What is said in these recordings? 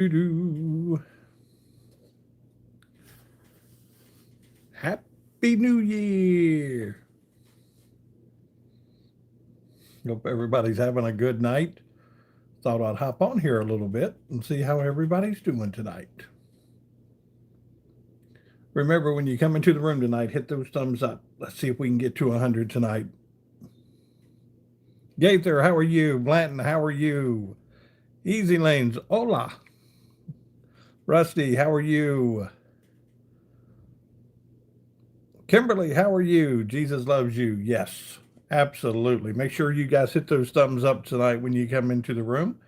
Doo-doo. Happy New Year. Hope everybody's having a good night. Thought I'd hop on here a little bit and see how everybody's doing tonight. Remember, when you come into the room tonight, hit those thumbs up. Let's see if we can get to 100 tonight. Gaither, how are you? Blanton, how are you? Easy Lanes, hola. Rusty, how are you? Kimberly, how are you? Jesus loves you. Yes, absolutely. Make sure you guys hit those thumbs up tonight when you come into the room.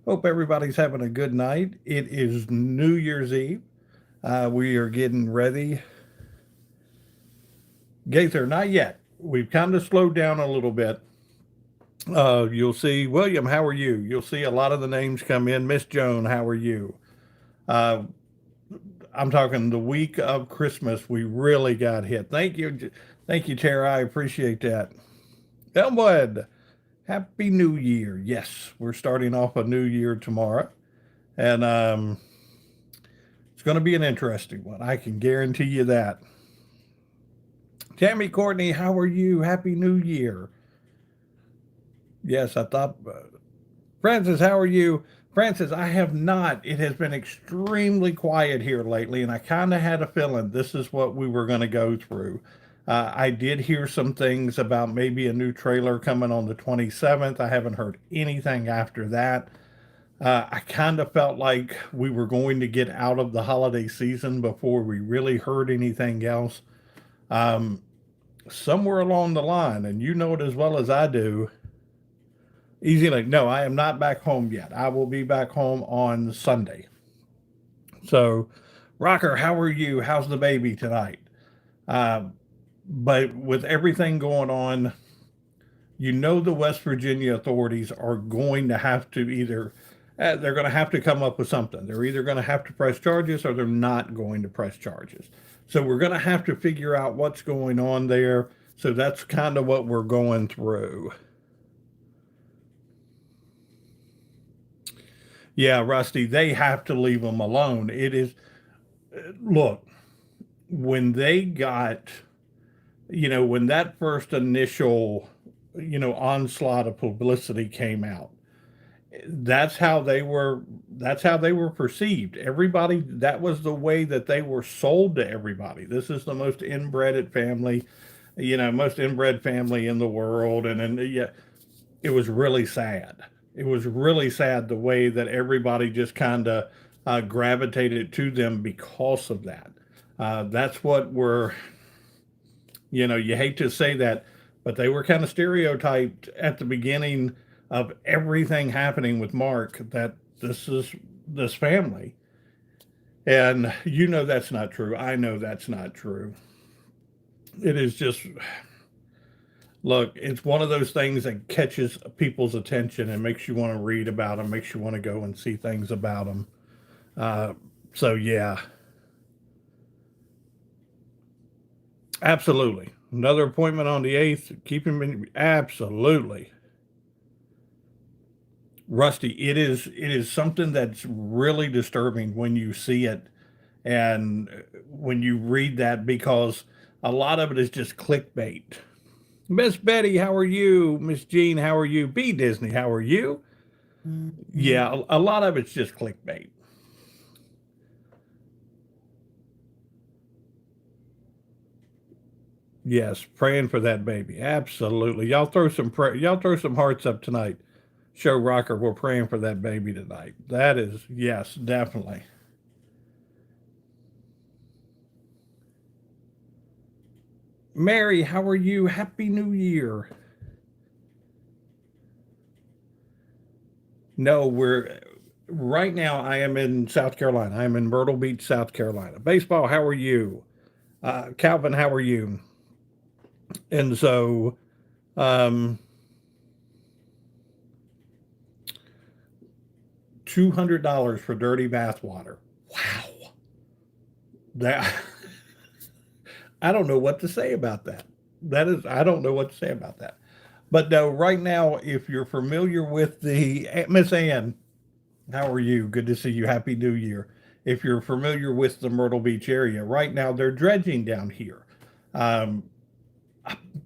Hope everybody's having a good night. It is New Year's Eve. We are getting ready. Gaither, not yet. We've kind of slowed down a little bit. You'll see, William, how are you? You'll see a lot of the names come in. Miss Joan, how are you? Uh, I'm talking the week of Christmas, we really got hit. Thank you. Thank you, Tara. I appreciate that. Elmwood, Happy New Year. Yes, we're starting off a new year tomorrow. And it's going to be an interesting one. I can guarantee you that. Tammy Courtney, how are you? Happy New Year. Yes, I thought. Francis, how are you? Francis, I have not. It has been extremely quiet here lately, and I kind of had a feeling this is what we were going to go through. I did hear some things about maybe a new trailer coming on the 27th. I haven't heard anything after that. I kind of felt like we were going to get out of the holiday season before we really heard anything else. Um, Somewhere along the line, and you know it as well as I do, Easy Link. No, I am not back home yet. I will be back home on Sunday. So, Rocker, how are you? How's the baby tonight? Uh, but with everything going on, you know the West Virginia authorities are going to have to either they're going to have to come up with something. They're either going to have to press charges or they're not going to press charges. So we're going to have to figure out what's going on there. So that's kind of what we're going through. Yeah, Rusty, they have to leave them alone. It is, look, when they got, when that first initial, onslaught of publicity came out, that's how they were that's how they were perceived. Everybody, that was the way that they were sold to everybody. This is the most inbred family, most inbred family in the world. And yeah, it was really sad. It was really sad the way that everybody just kind of gravitated to them because of that. That's what we're, you hate to say that, but they were kind of stereotyped at the beginning of everything happening with Mark, that this is this family. And that's not true. I know that's not true. It is just, look, it's one of those things that catches people's attention and makes you want to read about them, makes you want to go and see things about them. Uh, so, yeah, absolutely. Another appointment on the 8th. Keep him in. Absolutely. Rusty, it is something that's really disturbing when you see it and when you read that, because a lot of it is just clickbait. Miss Betty, how are you? Miss Jean, how are you? B Disney, how are you? Yeah, a lot of it's just clickbait. Yes, praying for that baby. Absolutely. Y'all throw some hearts up tonight. Show Rocker, we're praying for that baby tonight. That is, yes, definitely. Mary, how are you? Happy New Year. No, we're right now. I am in South Carolina. I am in Myrtle Beach, South Carolina. Baseball, how are you? Calvin, how are you? And so, um, $200 for dirty bathwater. Wow, that I don't know what to say about that. I don't know what to say about that. But no, right now, if you're familiar with the Miss Ann, How are you? Good to see you. Happy New Year. If you're familiar with the Myrtle Beach area, right now they're dredging down here. Um,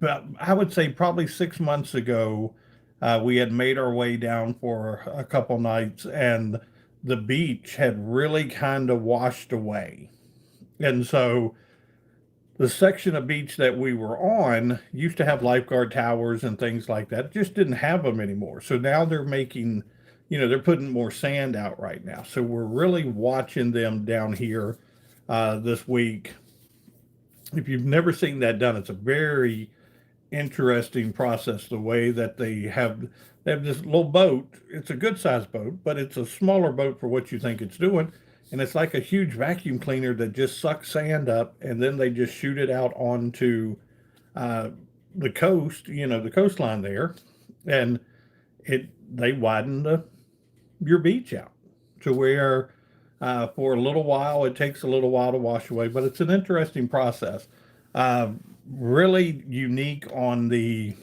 but I would say probably 6 months ago, we had made our way down for a couple nights, and the beach had really kind of washed away. And so the section of beach that we were on used to have lifeguard towers and things like that. Just didn't have them anymore. So now they're making, they're putting more sand out right now. So we're really watching them down here this week. If you've never seen that done, it's a very interesting process. The way that they have this little boat. It's a good sized boat, but it's a smaller boat for what you think it's doing. And it's like a huge vacuum cleaner that just sucks sand up, and then they just shoot it out onto uh, the coast, the coastline there, and they widen your beach out to where for a little while it takes a little while to wash away, but it's an interesting process. Uh, Really unique on the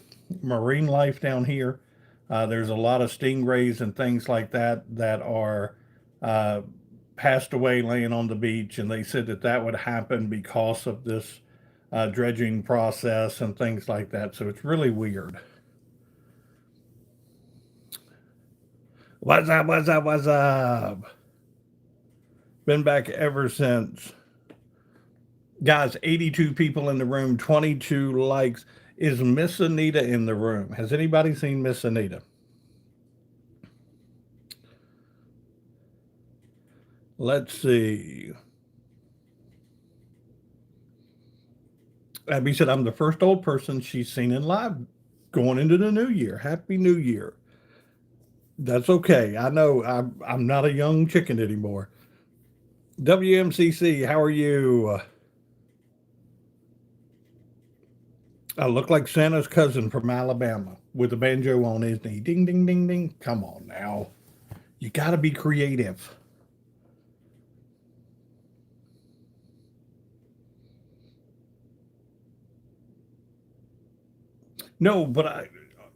marine life down here. There's a lot of stingrays and things like that that are uh, passed away laying on the beach, and they said that that would happen because of this dredging process and things like that. So it's really weird. What's up? What's up? What's up? Been back ever since. Guys, 82 people in the room, 22 likes. Is Miss Anita in the room? Has anybody seen Miss Anita? Let's see. Abby said, I'm the first old person she's seen in live going into the new year. Happy New Year. That's okay. I know I'm not a young chicken anymore. WMCC, how are you? I look like Santa's cousin from Alabama with a banjo on his knee. Ding, ding, ding, ding. Come on now. You got to be creative. No, but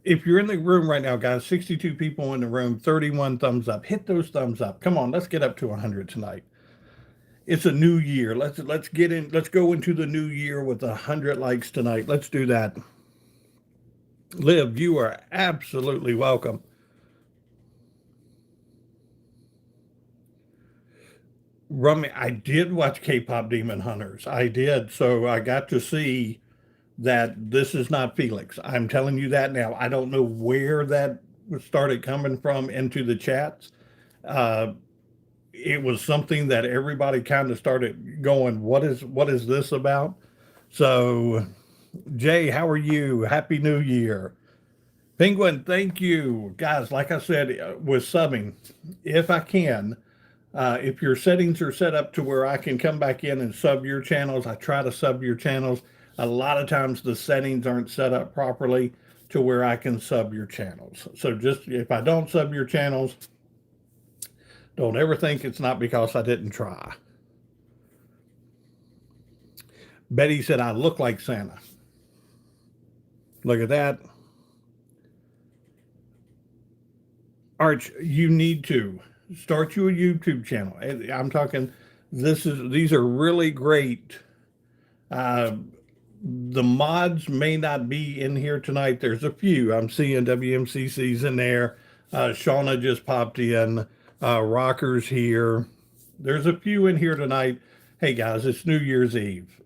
if you're in the room right now, guys, 62 people in the room, 31 thumbs up. Hit those thumbs up. Come on, let's get up to 100 tonight. It's a new year. Let's get in. Let's go into the new year with 100 likes tonight. Let's do that. Liv, you are absolutely welcome. Rummy, I did watch K-pop Demon Hunters. I did, so I got to see that this is not Felix. I'm telling you that now. I don't know where that started coming from into the chats. Uh, it was something that everybody kind of started going, what is this about? So, Jay, how are you? Happy New Year. Penguin, thank you. Guys, like I said, with subbing, if I can, if your settings are set up to where I can come back in and sub your channels, I try to sub your channels. A lot of times the settings aren't set up properly to where I can sub your channels. So just if I don't sub your channels, don't ever think it's not because I didn't try. Betty said I look like Santa. Look at that. Arch, you need to start you a YouTube channel. I'm talking these are really great. Uh, the mods may not be in here tonight. There's a few. I'm seeing WMCC's in there. Shauna just popped in. Rockers here. There's a few in here tonight. Hey guys, it's New Year's Eve.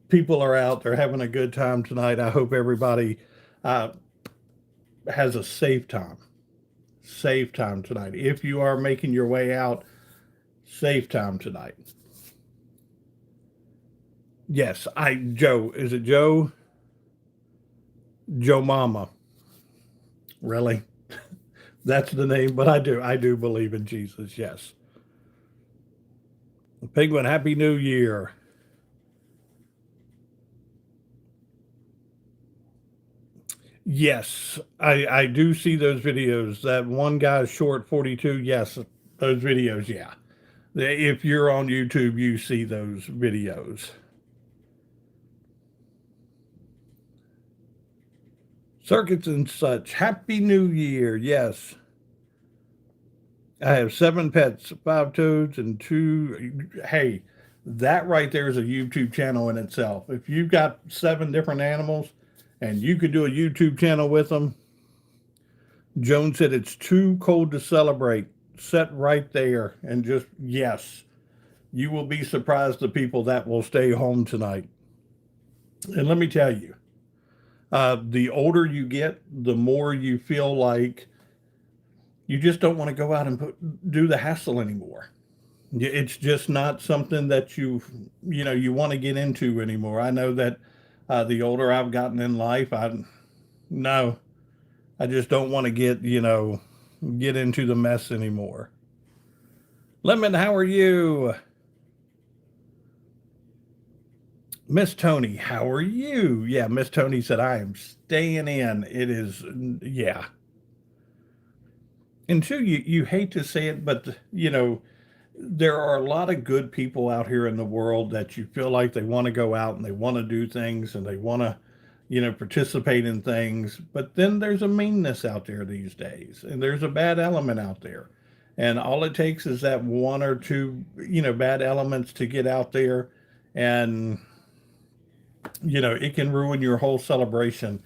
People are out. They're having a good time tonight. I hope everybody uh, has a safe time. Safe time tonight. If you are making your way out, safe time tonight. Yes, Joe. Is it Joe? Joe Mama. Really? That's the name, but I do believe in Jesus. Yes. Penguin, Happy New Year. Yes, I do see those videos. That one guy's short 42. Yes, those videos. Yeah. If you're on YouTube, you see those videos. Circuits and such. Happy New Year. Yes. I have 7 pets, 5 toads, and two. Hey, that right there is a YouTube channel in itself. If you've got 7 different animals and you could do a YouTube channel with them, Joan said it's too cold to celebrate. Set right there and just, yes, you will be surprised the people that will stay home tonight. And let me tell you, the older you get, the more you feel like you just don't want to go out and do the hassle anymore. It's just not something that you want to get into anymore. I know that the older I've gotten in life, no, I just don't want to get into the mess anymore. Lemon, how are you? Miss Tony, how are you? Yeah, Miss Tony said I am staying in. It is, yeah. And two, you hate to say it, but there are a lot of good people out here in the world that you feel like they want to go out and they want to do things and they want to, participate in things. But then there's a meanness out there these days, and there's a bad element out there. And all it takes is that one or two, bad elements to get out there, and it can ruin your whole celebration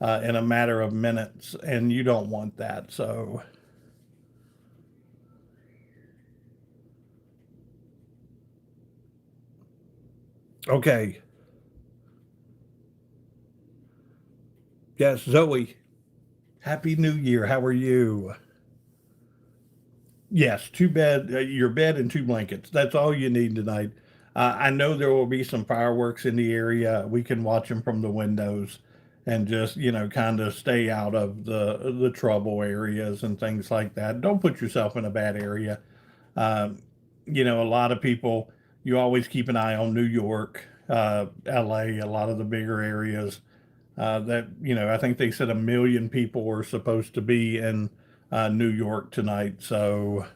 in a matter of minutes, and you don't want that. So, okay, yes, Zoe, Happy New Year. How are you? Yes, your bed and 2 blankets. That's all you need tonight. I know there will be some fireworks in the area. We can watch them from the windows and just, kind of stay out of the trouble areas and things like that. Don't put yourself in a bad area. Um, a lot of people, you always keep an eye on New York, LA, a lot of the bigger areas. I think they said 1 million people were supposed to be in New York tonight. So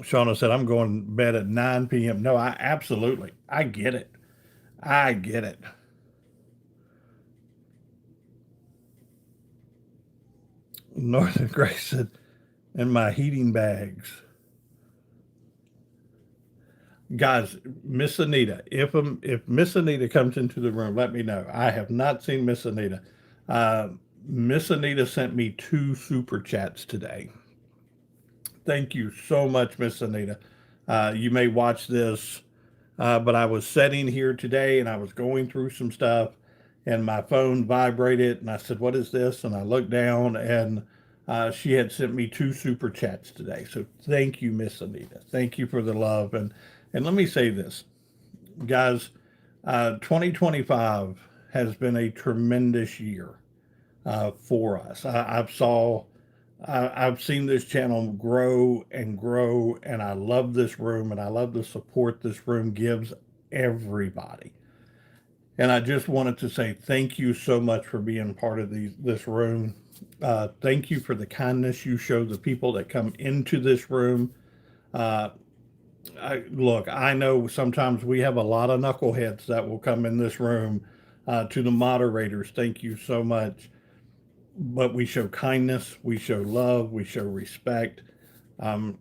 Shauna said, I'm going to bed at 9 p.m. No, I absolutely, I get it. I get it. Northern Grace said, and my heating bags. Guys, Miss Anita, if Miss Anita comes into the room, let me know. I have not seen Miss Anita. Uh, Miss Anita sent me 2 super chats today. Thank you so much, Miss Anita. You may watch this, but I was sitting here today and I was going through some stuff, and my phone vibrated, and I said, "What is this?" And I looked down, and she had sent me 2 super chats today. So thank you, Miss Anita. Thank you for the love, and let me say this, guys. 2025 has been a tremendous year for us. I've seen this channel grow and grow, and I love this room, and I love the support this room gives everybody. And I just wanted to say thank you so much for being part of this room. Thank you for the kindness you show the people that come into this room. Uh, Look, I know sometimes we have a lot of knuckleheads that will come in this room. To the moderators, thank you so much. But we show kindness, we show love, we show respect. Um,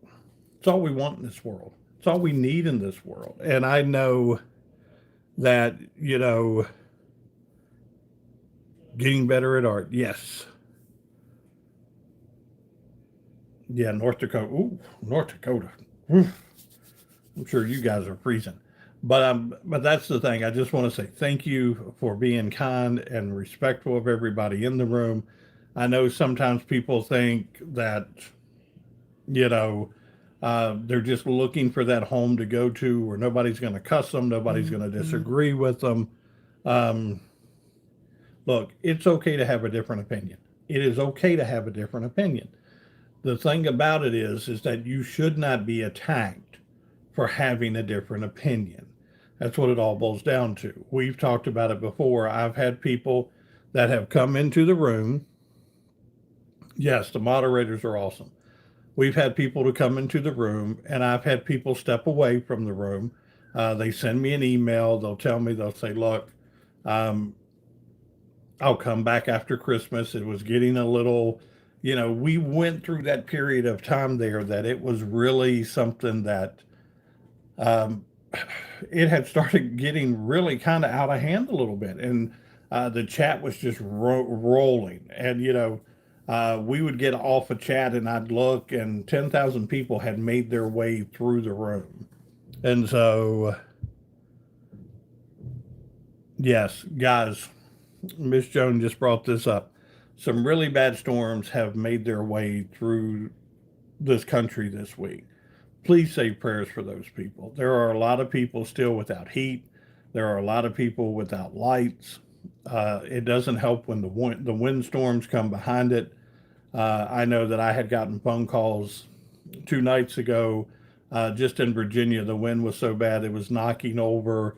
it's all we want in this world. It's all we need in this world. And I know that, getting better at art, yes. Yeah, North Dakota. Ooh, North Dakota. Oof. I'm sure you guys are freezing. But that's the thing. I just want to say thank you for being kind and respectful of everybody in the room. I know sometimes people think that you know they're just looking for that home to go to where nobody's going to cuss them, nobody's going to disagree with them. Um, Look, it's okay to have a different opinion. It is okay to have a different opinion. The thing about it is that you should not be attacked for having a different opinion. That's what it all boils down to. We've talked about it before. I've had people that have come into the room. Yes, the moderators are awesome. We've had people to come into the room, and I've had people step away from the room. They send me an email. They'll tell me, they'll say, look, um, I'll come back after Christmas. It was getting a little, We went through that period of time there that it was really something that um, it had started getting really kind of out of hand a little bit, and the chat was just rolling. And we would get off a chat, and I'd look, and 10,000 people had made their way through the room. And so, yes, guys, Miss Joan just brought this up. Some really bad storms have made their way through this country this week. Please say prayers for those people. There are a lot of people still without heat. There are a lot of people without lights. It doesn't help when the windstorms come behind it. I know that I had gotten phone calls 2 nights ago, just in Virginia. The wind was so bad it was knocking over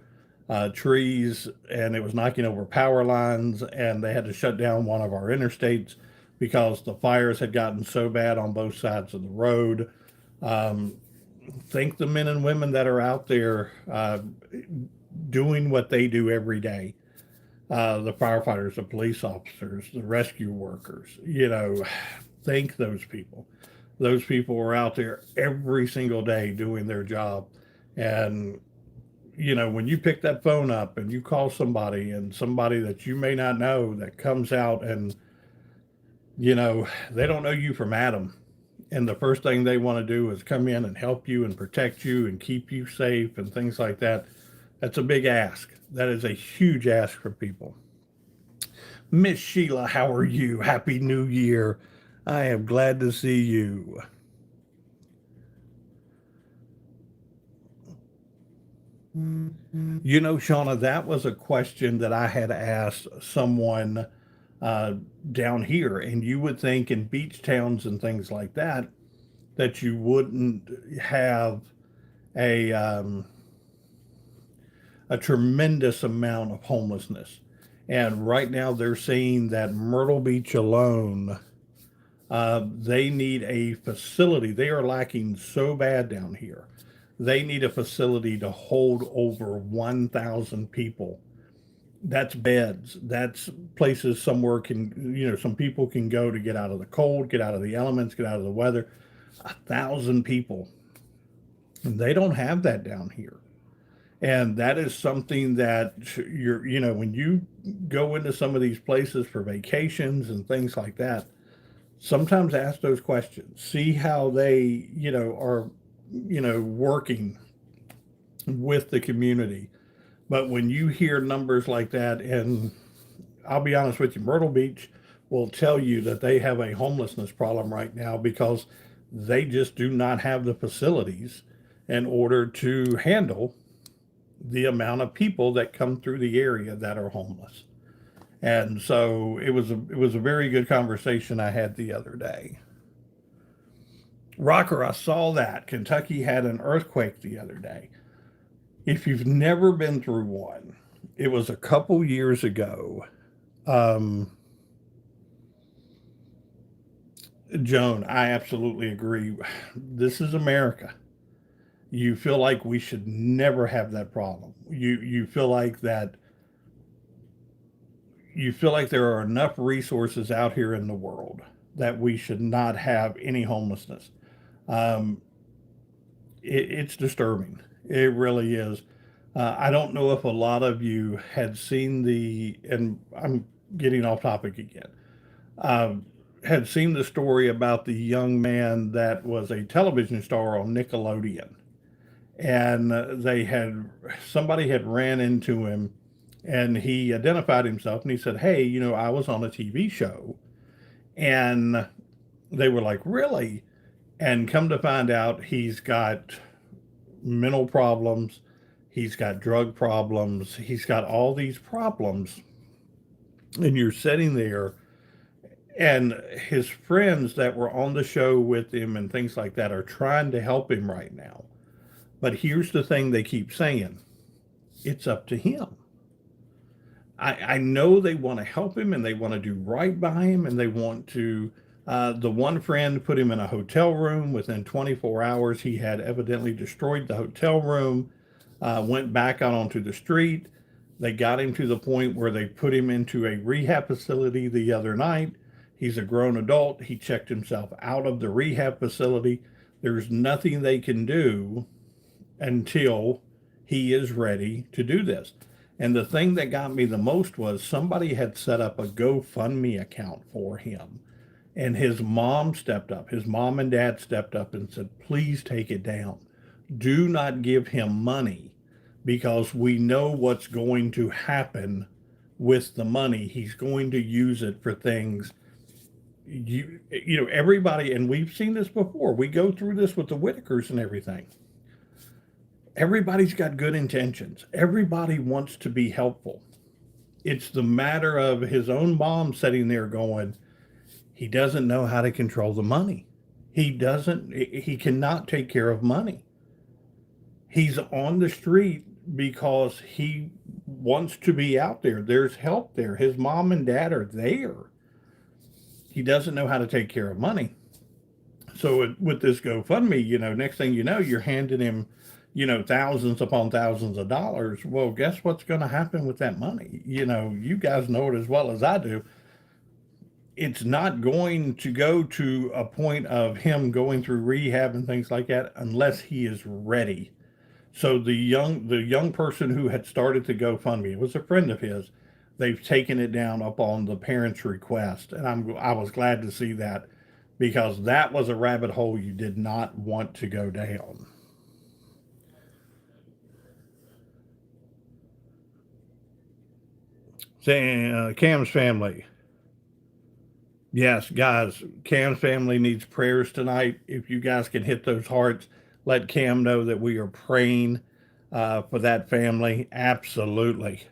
trees, and it was knocking over power lines, and they had to shut down one of our interstates because the fires had gotten so bad on both sides of the road. Um, thank the men and women that are out there doing what they do every day. The firefighters, the police officers, the rescue workers, thank those people. Those people are out there every single day doing their job. And, when you pick that phone up and you call somebody, and somebody that you may not know that comes out, and, they don't know you from Adam. And the first thing they want to do is come in and help you and protect you and keep you safe and things like that. That's a big ask. That is a huge ask for people. Miss Sheila, how are you? Happy New Year. I am glad to see you. Shauna, that was a question that I had asked someone uh, down here, and you would think in beach towns and things like that you wouldn't have a a tremendous amount of homelessness. And right now, they're saying that Myrtle Beach alone, they need a facility. They are lacking so bad down here. They need a facility to hold over 1,000 people. That's beds. That's places somewhere some people can go to get out of the cold, get out of the elements, get out of the weather. 1,000 people. And they don't have that down here. And that is something that when you go into some of these places for vacations and things like that, sometimes ask those questions. See how they, are, working with the community. But when you hear numbers like that, and I'll be honest with you, Myrtle Beach will tell you that they have a homelessness problem right now because they just do not have the facilities in order to handle the amount of people that come through the area that are homeless. And so it was a very good conversation I had the other day. Rocker, I saw that Kentucky had an earthquake the other day. If you've never been through one, it was a couple years ago. Um, Joan, I absolutely agree. This is America. You feel like we should never have that problem. You feel like there are enough resources out here in the world that we should not have any homelessness. Um, it's disturbing. It really is. I don't know if a lot of you had seen and I'm getting off topic again, um, had seen the story about the young man that was a television star on Nickelodeon. And somebody had ran into him, and he identified himself, and he said, "Hey, I was on a TV show." And they were like, "Really?" And come to find out, he's got mental problems, he's got drug problems, he's got all these problems. And you're sitting there, and his friends that were on the show with him and things like that are trying to help him right now. But here's the thing they keep saying: it's up to him. I know they want to help him, and they want to do right by him, and they want to. The one friend put him in a hotel room. Within 24 hours, he had evidently destroyed the hotel room, went back out onto the street. They got him to the point where they put him into a rehab facility the other night. He's a grown adult. He checked himself out of the rehab facility. There's nothing they can do until he is ready to do this. And the thing that got me the most was somebody had set up a GoFundMe account for him. And his mom stepped up. His mom and dad stepped up and said, please take it down. Do not give him money because we know what's going to happen with the money. He's going to use it for things. Everybody, and we've seen this before. We go through this with the Whitakers and everything. Everybody's got good intentions. Everybody wants to be helpful. It's the matter of his own mom sitting there going, he doesn't know how to control the money. He cannot take care of money. He's on the street because he wants to be out there. There's help there. His mom and dad are there. He doesn't know how to take care of money. So with this GoFundMe, next thing you know, you're handing him, thousands upon thousands of dollars. Well, guess what's going to happen with that money? You guys know it as well as I do. It's not going to go to a point of him going through rehab and things like that unless he is ready. So the young person who had started the GoFundMe, it was a friend of his. They've taken it down up on the parents' request, and I was glad to see that because that was a rabbit hole you did not want to go down. Saying Cam's family, yes, guys, Cam's family needs prayers tonight. If you guys can hit those hearts, let Cam know that we are praying for that family. Absolutely.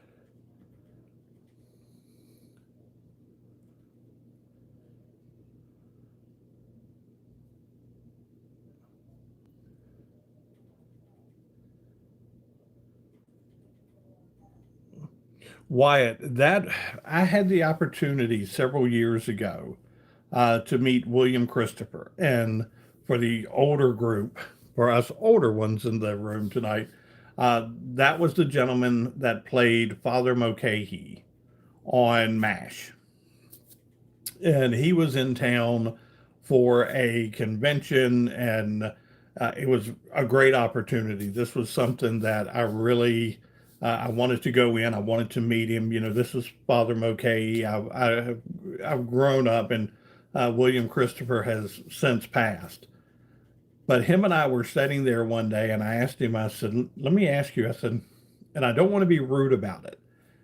Wyatt, that I had the opportunity several years ago to meet William Christopher, and for the older group, for us older ones in the room tonight, that was the gentleman that played Father Mulcahy on MASH, and he was in town for a convention, and it was a great opportunity. This was something that I really I wanted to go in. I wanted to meet him. This is Father Mulcahy. I've grown up, and William Christopher has since passed. But him and I were sitting there one day, and I asked him. I said, "Let me ask you." I said, and I don't want to be rude about it.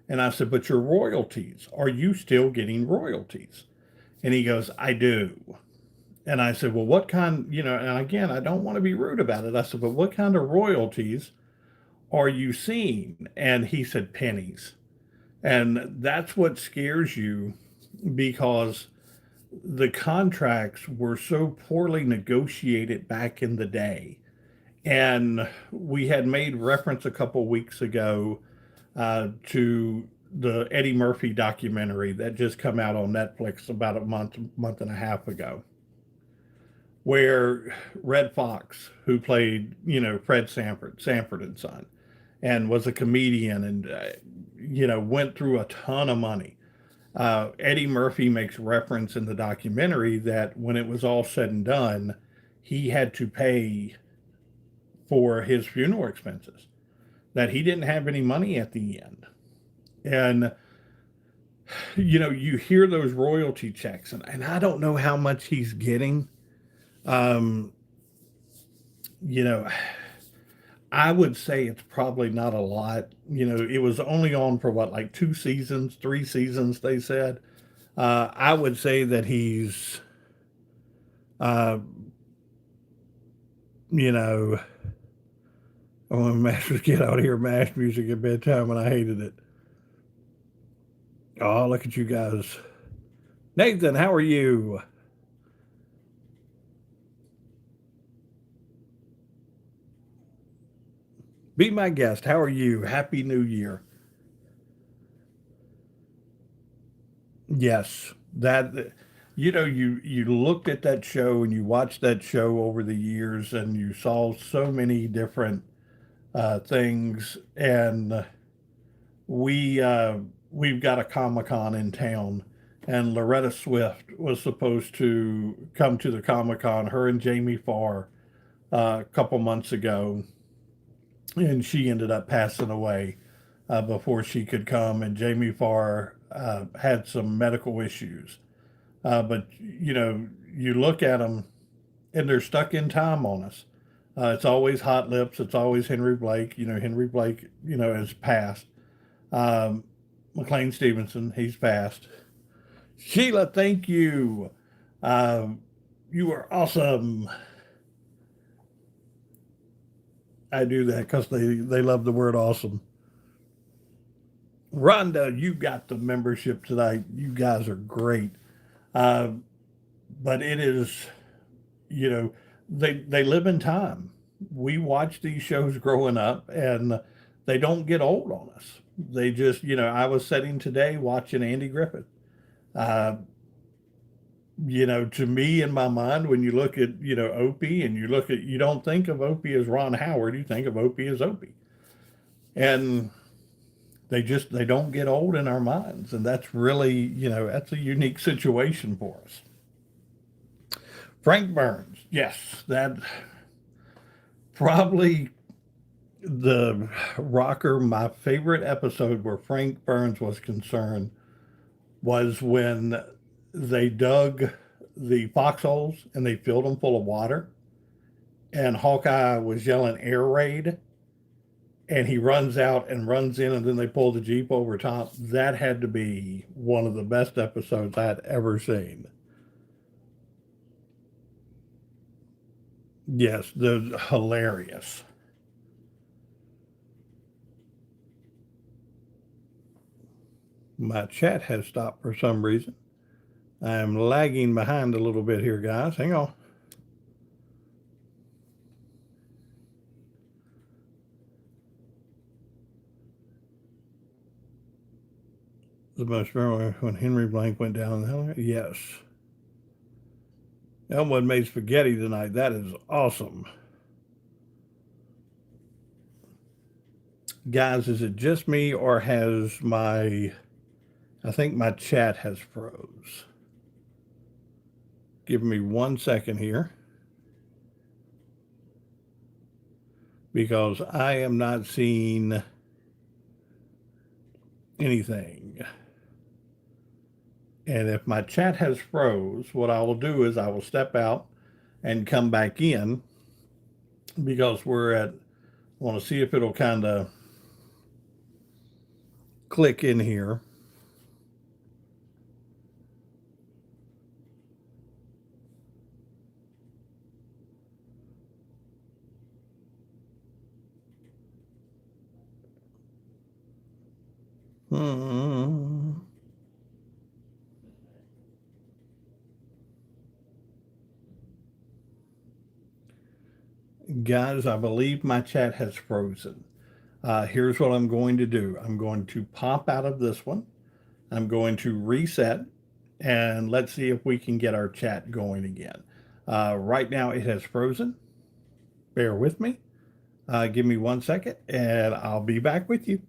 And I said, "But your royalties, are you still getting royalties?" And he goes, "I do." And I said, "Well, what kind, and again, I don't want to be rude about it." I said, "But what kind of royalties are you seeing?" And he said, "Pennies." And that's what scares you because the contracts were so poorly negotiated back in the day. And we had made reference a couple weeks ago to the Eddie Murphy documentary that just come out on Netflix about a month and a half ago, where Red Fox, who played, Fred Sanford and Son, and was a comedian and, went through a ton of money. Eddie Murphy makes reference in the documentary that when it was all said and done, he had to pay for his funeral expenses, that he didn't have any money at the end. And, you hear those royalty checks, and I don't know how much he's getting. Um, you know, I would say it's probably not a lot. It was only on for what, like 2 seasons, 3 seasons, they said. I would say that he's, uh, you know, oh, when Masters get out here, MASH music at bedtime, and I hated it. Oh, look at you guys. Nathan, how are you? Be my guest. How are you? Happy New Year. Yes, you looked at that show and you watched that show over the years, and you saw so many different things. And we we've got a Comic Con in town and Loretta Swift was supposed to come to the Comic Con. Her and Jamie Farr a couple months ago, and she ended up passing away before she could come. And Jamie Farr had some medical issues, but you look at them and they're stuck in time on us. It's always Hot Lips. It's always Henry Blake. Henry Blake, has passed. Um, McLean Stevenson, he's passed. Sheila, thank you. Um, you are awesome. I do that because they love the word awesome. Rhonda, you got the membership tonight. You guys are great. Uh, but it is, you know, they live in time. We watch these shows growing up, and they don't get old on us. They just, I was sitting today watching Andy Griffith. Uh, to me, in my mind, when you look at, Opie, and you don't think of Opie as Ron Howard, you think of Opie as Opie. And they don't get old in our minds. And that's really, that's a unique situation for us. Frank Burns, yes, that probably the rocker, my favorite episode where Frank Burns was concerned was when they dug the foxholes and they filled them full of water. And Hawkeye was yelling air raid. And he runs out and runs in, and then they pull the Jeep over top. That had to be one of the best episodes I had ever seen. Yes, the hilarious. My chat has stopped for some reason. I'm lagging behind a little bit here, guys. Hang on. The most memorable when Henry Blank went down the hill. Yes. Elmwood made spaghetti tonight. That is awesome. Guys, is it just me or has I think my chat has froze. Give me 1 second here because I am not seeing anything. And if my chat has froze, what I will do is I will step out and come back in because I want to see if it'll kind of click in here. Hmm. Guys, I believe my chat has frozen. Here's what I'm going to do. I'm going to pop out of this one. I'm going to reset and let's see if we can get our chat going again. Right now it has frozen. Bear with me. Give me 1 second and I'll be back with you.